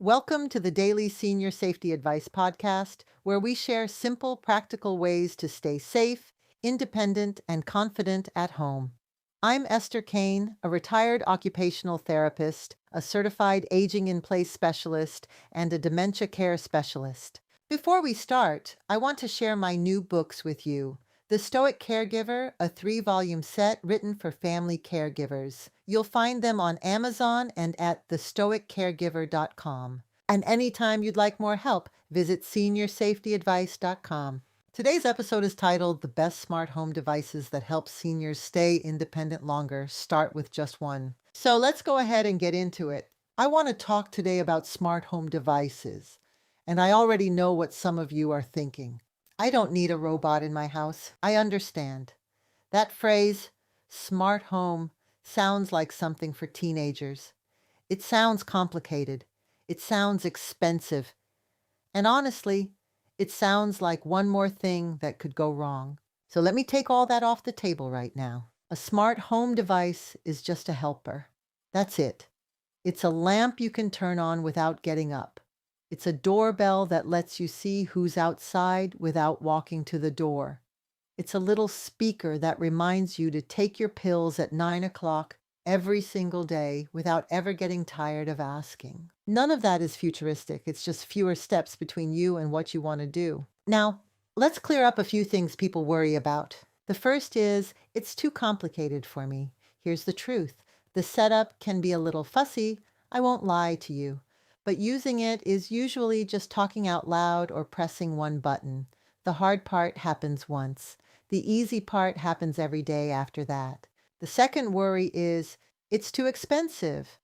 Welcome to the Daily Senior Safety Advice Podcast, where we share simple, practical ways to stay safe, independent, and confident at home. I'm Esther Kane, a retired occupational therapist, a certified aging in place specialist, and a dementia care specialist. Before we start, I want to share my new books with you. The Stoic Caregiver, a 3 volume set written for family caregivers. You'll find them on Amazon and at thestoiccaregiver.com. And anytime you'd like more help, visit seniorsafetyadvice.com. Today's episode is titled The Best Smart Home Devices That Help Seniors Stay Independent Longer. Start with just one. So let's go ahead and get into it. I want to talk today about smart home devices. And I already know what some of you are thinking. I don't need a robot in my house. I understand. That phrase, smart home, sounds like something for teenagers. It sounds complicated. It sounds expensive. And honestly, it sounds like one more thing that could go wrong. So let me take all that off the table right now. A smart home device is just a helper. That's it. It's a lamp you can turn on without getting up. It's a doorbell that lets you see who's outside without walking to the door. It's a little speaker that reminds you to take your pills at 9 o'clock every single day without ever getting tired of asking. None of that is futuristic. It's just fewer steps between you and what you want to do. Now, let's clear up a few things people worry about. The first is it's too complicated for me. Here's the truth. The setup can be a little fussy. I won't lie to you. But using it is usually just talking out loud or pressing one button. The hard part happens once. The easy part happens every day after that. The second worry is it's too expensive.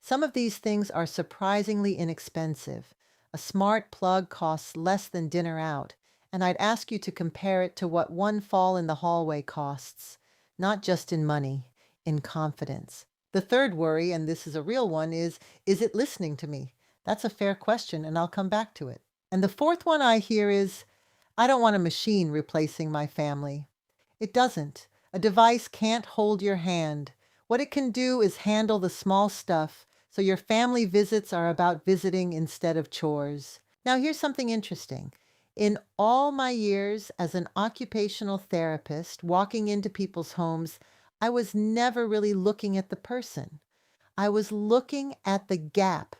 Some of these things are surprisingly inexpensive. A smart plug costs less than dinner out, and I'd ask you to compare it to what one fall in the hallway costs, not just in money, in confidence. The third worry, and this is a real one, is it listening to me? That's a fair question, and I'll come back to it. And the fourth one I hear is I don't want a machine replacing my family. It doesn't. A device can't hold your hand. What it can do is handle the small stuff, so your family visits are about visiting instead of chores. Now, here's something interesting. In all my years as an occupational therapist, walking into people's homes, I was never really looking at the person. I was looking at the gap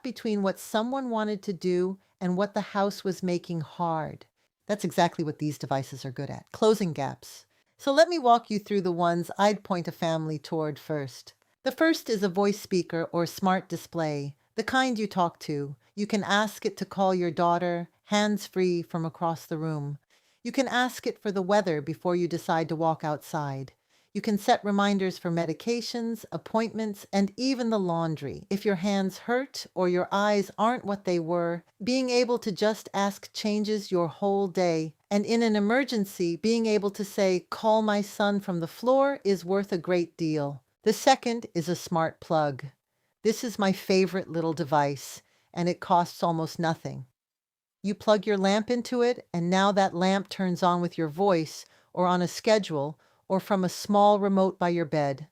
between what someone wanted to do and what the house was making hard. That's exactly what these devices are good at, closing gaps. So let me walk you through the ones I'd point a family toward first. The first is a voice speaker or smart display, the kind you talk to. You can ask it to call your daughter, hands-free from across the room. You can ask it for the weather before you decide to walk outside. You can set reminders for medications, appointments, and even the laundry. If your hands hurt or your eyes aren't what they were, being able to just ask changes your whole day. And in an emergency, being able to say, call my son from the floor is worth a great deal. The second is a smart plug. This is my favorite little device, and it costs almost nothing. You plug your lamp into it, and now that lamp turns on with your voice or on a schedule or from a small remote by your bed.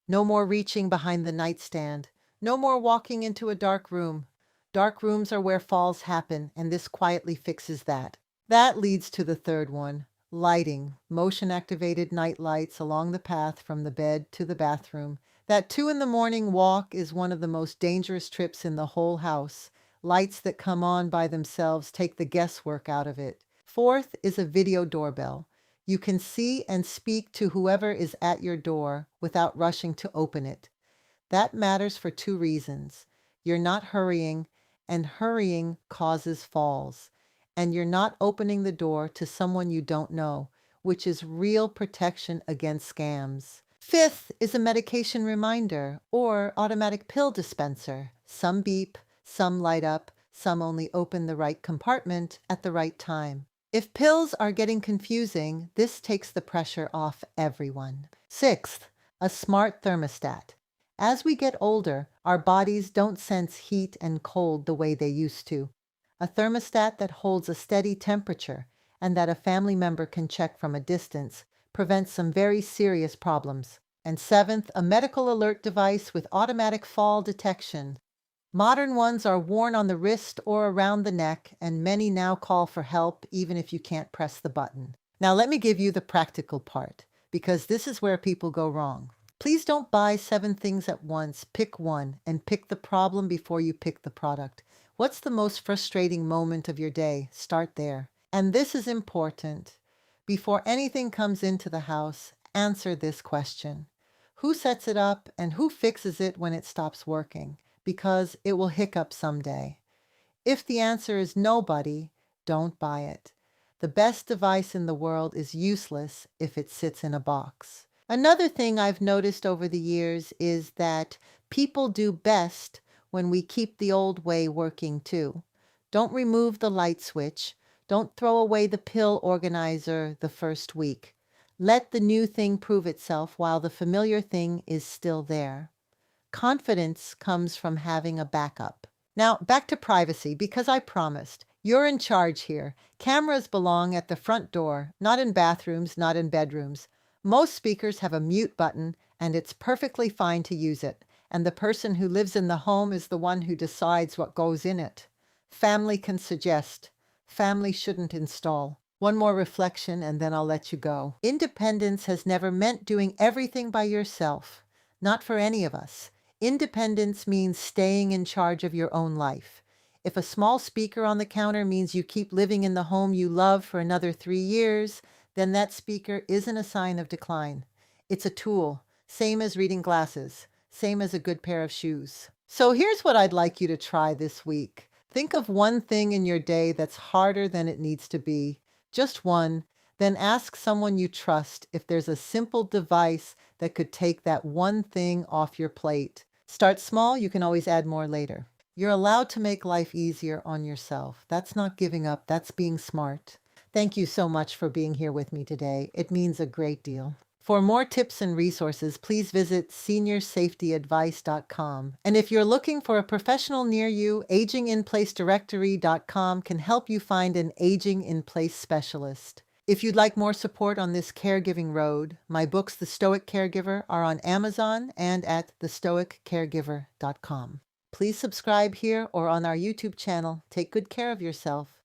No more reaching behind the nightstand. No more walking into a dark room. Dark rooms are where falls happen, and this quietly fixes that. That leads to the third one, lighting, motion-activated night lights along the path from the bed to the bathroom. That 2 in the morning walk is one of the most dangerous trips in the whole house. Lights that come on by themselves take the guesswork out of it. Fourth is a video doorbell. You can see and speak to whoever is at your door without rushing to open it. That matters for two reasons. You're not hurrying, and hurrying causes falls. And you're not opening the door to someone you don't know, which is real protection against scams. Fifth is a medication reminder or automatic pill dispenser. Some beep, some light up, some only open the right compartment at the right time. If pills are getting confusing, this takes the pressure off everyone. Sixth, a smart thermostat. As we get older, our bodies don't sense heat and cold the way they used to. A thermostat that holds a steady temperature and that a family member can check from a distance prevents some very serious problems. And seventh, a medical alert device with automatic fall detection. Modern ones are worn on the wrist or around the neck, and many now call for help even if you can't press the button. Now, let me give you the practical part, because this is where people go wrong. Please don't buy 7 things at once. Pick one and pick the problem before you pick the product. What's the most frustrating moment of your day? Start there. And this is important. Before anything comes into the house, answer this question: who sets it up and who fixes it when it stops working? Because it will hiccup someday. If the answer is nobody, don't buy it. The best device in the world is useless if it sits in a box. Another thing I've noticed over the years is that people do best when we keep the old way working too. Don't remove the light switch. Don't throw away the pill organizer the first week. Let the new thing prove itself while the familiar thing is still there. Confidence comes from having a backup. Now, back to privacy, because I promised. You're in charge here. Cameras belong at the front door, not in bathrooms, not in bedrooms. Most speakers have a mute button, and it's perfectly fine to use it. And the person who lives in the home is the one who decides what goes in it. Family can suggest. Family shouldn't install. One more reflection, and then I'll let you go. Independence has never meant doing everything by yourself. Not for any of us. Independence means staying in charge of your own life. If a small speaker on the counter means you keep living in the home you love for another 3 years, then that speaker isn't a sign of decline. It's a tool, same as reading glasses, same as a good pair of shoes. So here's what I'd like you to try this week. Think of one thing in your day that's harder than it needs to be, just one. Then ask someone you trust if there's a simple device that could take that one thing off your plate. Start small, you can always add more later. You're allowed to make life easier on yourself. That's not giving up, that's being smart. Thank you so much for being here with me today. It means a great deal. For more tips and resources, please visit seniorsafetyadvice.com. And if you're looking for a professional near you, aginginplacedirectory.com can help you find an aging in place specialist. If you'd like more support on this caregiving road, my books, The Stoic Caregiver, are on Amazon and at thestoiccaregiver.com. Please subscribe here or on our YouTube channel. Take good care of yourself.